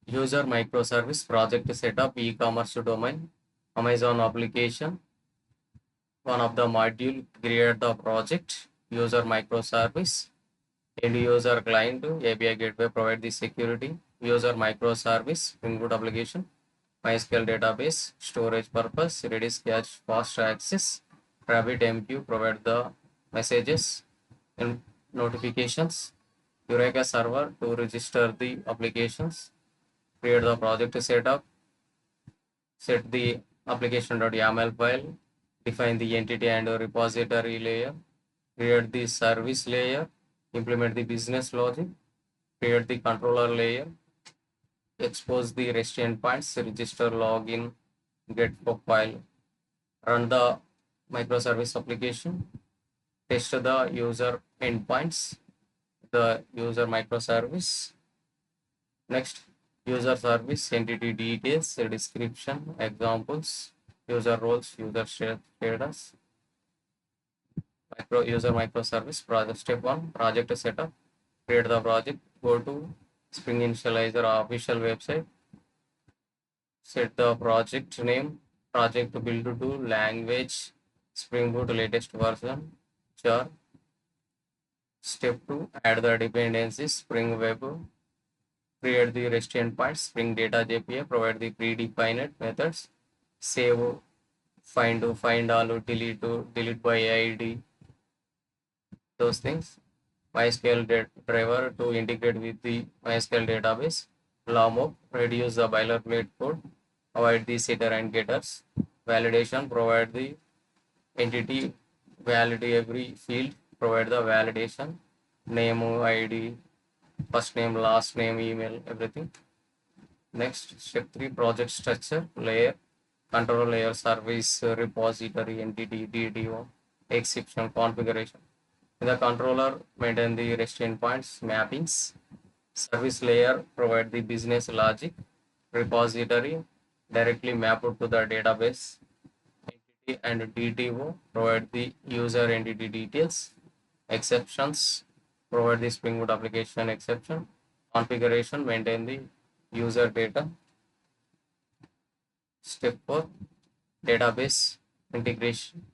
User microservice project setup, e-commerce domain, Amazon application. One of the module create the project, user microservice, end user client, API gateway provide the security, user microservice, Spring Boot application, MySQL database, storage purpose, Redis cache, fast access, RabbitMQ provide the messages and notifications, Eureka server to register the applications, create the project setup, set the application.yaml file, define the entity and repository layer, create the service layer, implement the business logic, create the controller layer, expose the REST endpoints, register login, get profile, run the microservice application, test the user endpoints, the user microservice. Next, user service, entity details, description, examples, user roles, user status, user microservice, project step 1, project setup, create the project, go to Spring Initializr official website, set the project name, project build to language, Spring Boot latest version, char. Step 2, add the dependencies, Spring Web, create the REST endpoint, Spring Data API, provide the predefined methods, save, find all, delete by ID, those things. MySQL driver to integrate with the MySQL database. Lombok, reduce the boilerplate code, avoid the setter and getters. Validation, provide the entity, validate every field, provide the validation, name, ID, first name, last name, email, everything. Next, step 3, project structure, layer, control layer, service, repository, entity, DDO, exception, configuration. In the controller, maintain the REST endpoints, mappings. Service layer, provide the business logic. Repository, directly map it to the database. Entity and DTO, provide the user entity details. Exceptions, provide the Spring Boot application exception. Configuration, maintain the user data. Step 4, database integration,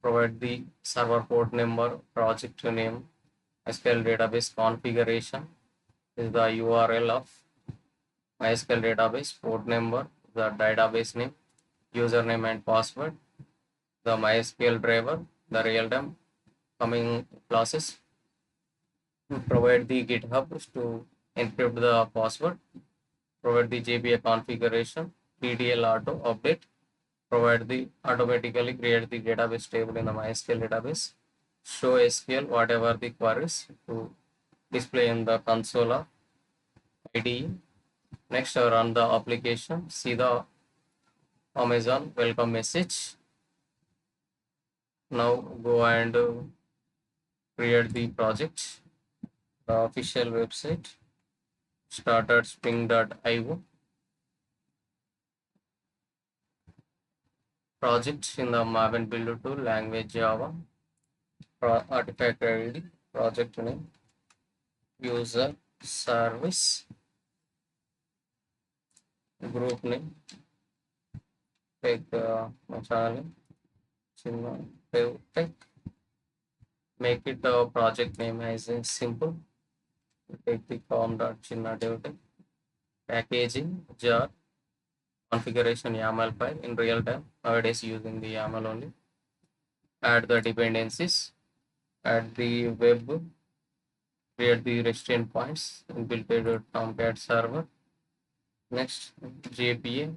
provide the server port number, project name, MySQL database configuration is the URL of MySQL database, port number, the database name, username and password, the MySQL driver, the real-time coming classes, provide the GitHub to encrypt the password, provide the JPA configuration, PDL auto update, provide the automatically create the database table in the MySQL database, show SQL whatever the queries to display in the console of IDE. Next, run the application, see the Amazon welcome message. Now go and create the project, the official website, started spring.io. Project in the Maven build tool, language Java, artifact ID, project name, user service, group name, take my channel name, tech, make it the project name as a simple, take the com.chinna.tech, packaging, jar, configuration YAML file in real time, nowadays using the YAML only, add the dependencies, add the web, create the REST endpoints, build a Tomcat server. Next, JPA,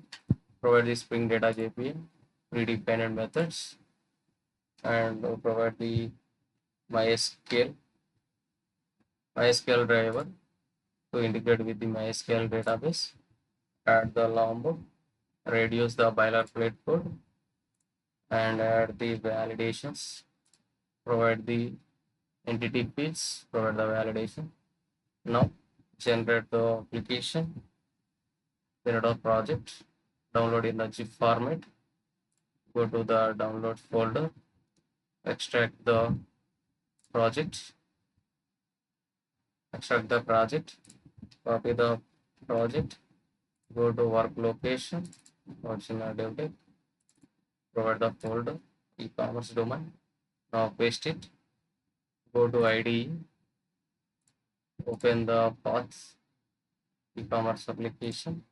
provide the Spring Data JPA, predefined methods, and provide the MySQL driver to integrate with the MySQL database, add the Lombok, reduce the boilerplate code, and add the validations, provide the entity fields, provide the validation. Now, generate the application, generate a project, download in the zip format, go to the download folder, extract the project, copy the project, Go to work location, original dev, provide the folder, e-commerce domain. Now paste it. Go to IDE, open the path, e-commerce application.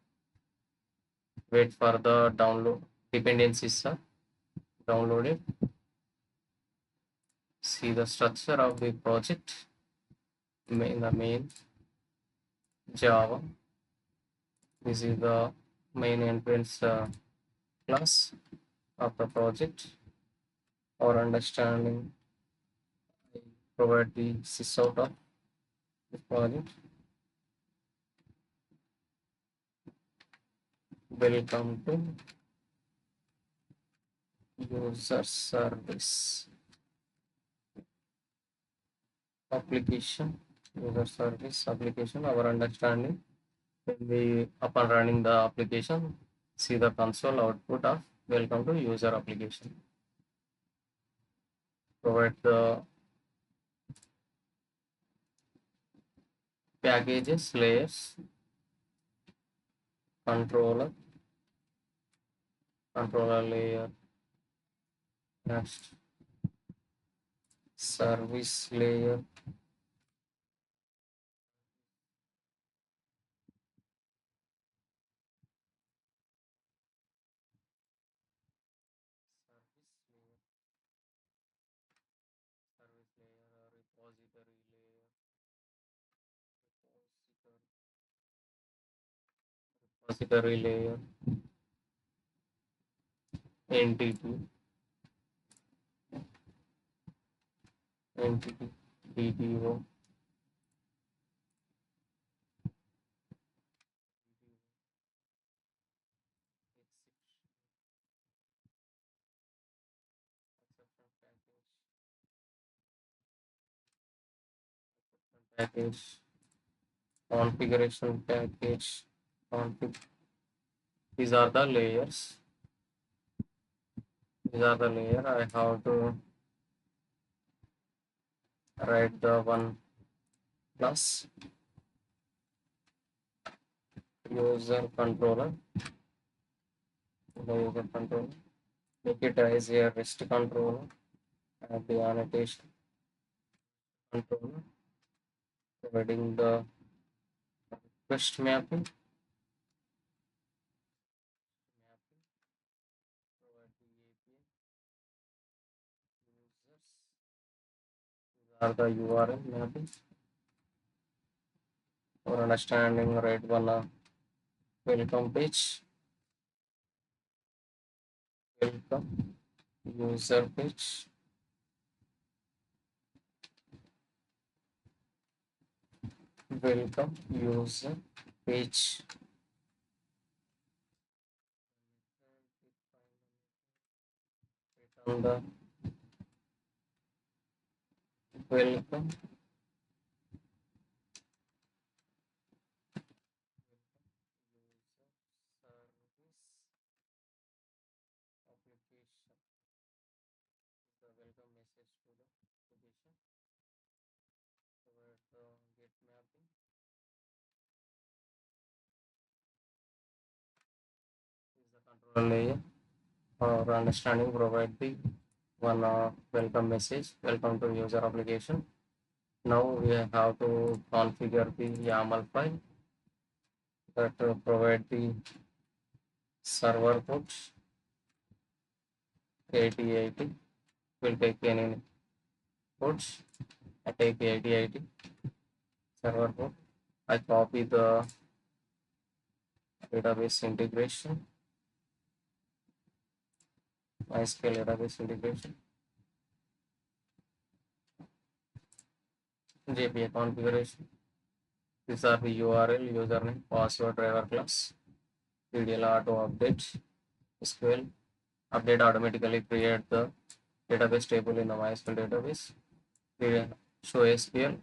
Wait for the download dependencies are downloaded. See the structure of the project. The main Java. This is the main entrance class of the project. Our understanding, I provide the sysout of the project. Welcome to User Service application. User Service application. Our understanding, when we upon running the application, see the console output of welcome to user application. Provide the packages, layers, controller layer, next service layer, repository layer, repository layer, entity, DTO, package, configuration package, config. These are the layers. These are the layer. I have to write the one plus user controller. The user controller. Make it as a REST controller. Add the annotation controller. Providing the request mapping. Provide the API. Users. These are the URL mapping. For understanding, write one welcome page. Welcome user page. Welcome user page. Return the welcome application. The welcome message to the application. Provide the get mapping. Is the controller layer. For understanding, provide the one welcome message. Welcome to user application. Now we have to configure the YAML file that provide the server port 8080. Will take any ports. I take 8080 server port. I copy the database integration, MySQL database integration, JPA configuration. These are the URL, username, password, driver class, PDL auto update, SQL, update automatically create the database table in the MySQL database, show SQL,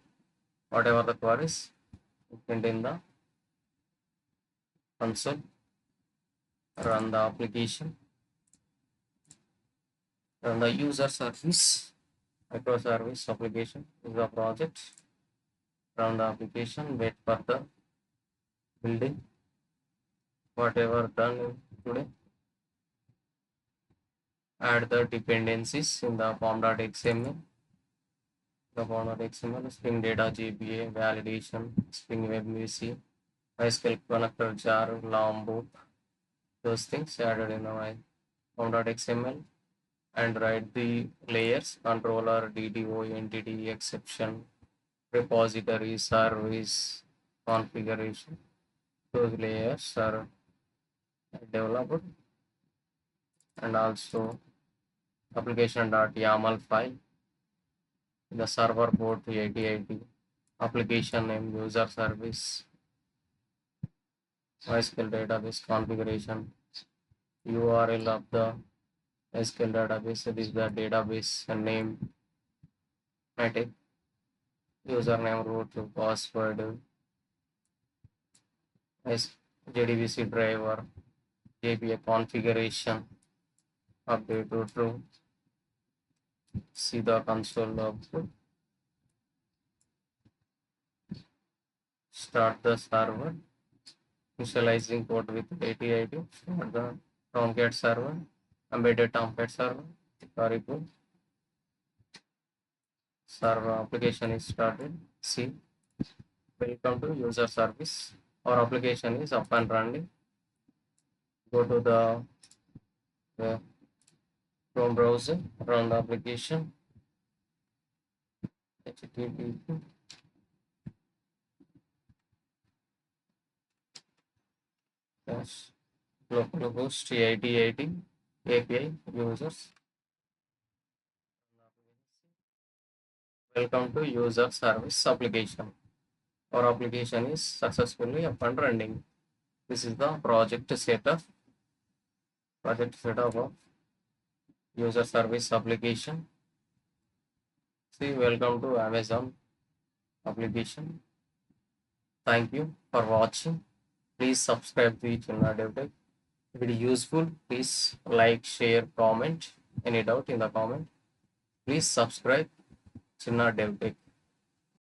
whatever the queries, print in the console, run the application, run the user service, microservice application is the project, run the application, wait for the building, whatever done today. Add the dependencies in the form.xml. The form.xml, Spring Data GPA, validation, Spring Web MVC, MySQL connector jar, Lombok, those things added in the form.xml, and write the layers, controller, DDO, entity, exception, repository, service, configuration. Those layers are developed, and also application.yaml file, the server port 8080, application name, user service, MySQL database configuration, URL of the SQL database. This is the database name, type, username, root, password, JDBC driver, JPA configuration, update to true. See the console output. Start the server. Initializing port with 8080. Start the Tomcat server. Embedded Tomcat server. Variable. Server application is started. See. Welcome to user service. Our application is up and running. Go to the Chrome browser. Run the application. HTTP. Yes. Localhost 8080 API users. Welcome to user service application. Our application is successfully up and running. This is the project setup of user service application. See, welcome to Amazon application. Thank you for watching. Please subscribe to Chinna DevTech. If it is useful, please like, share, comment. Any doubt in the comment? Please subscribe Chinna DevTech.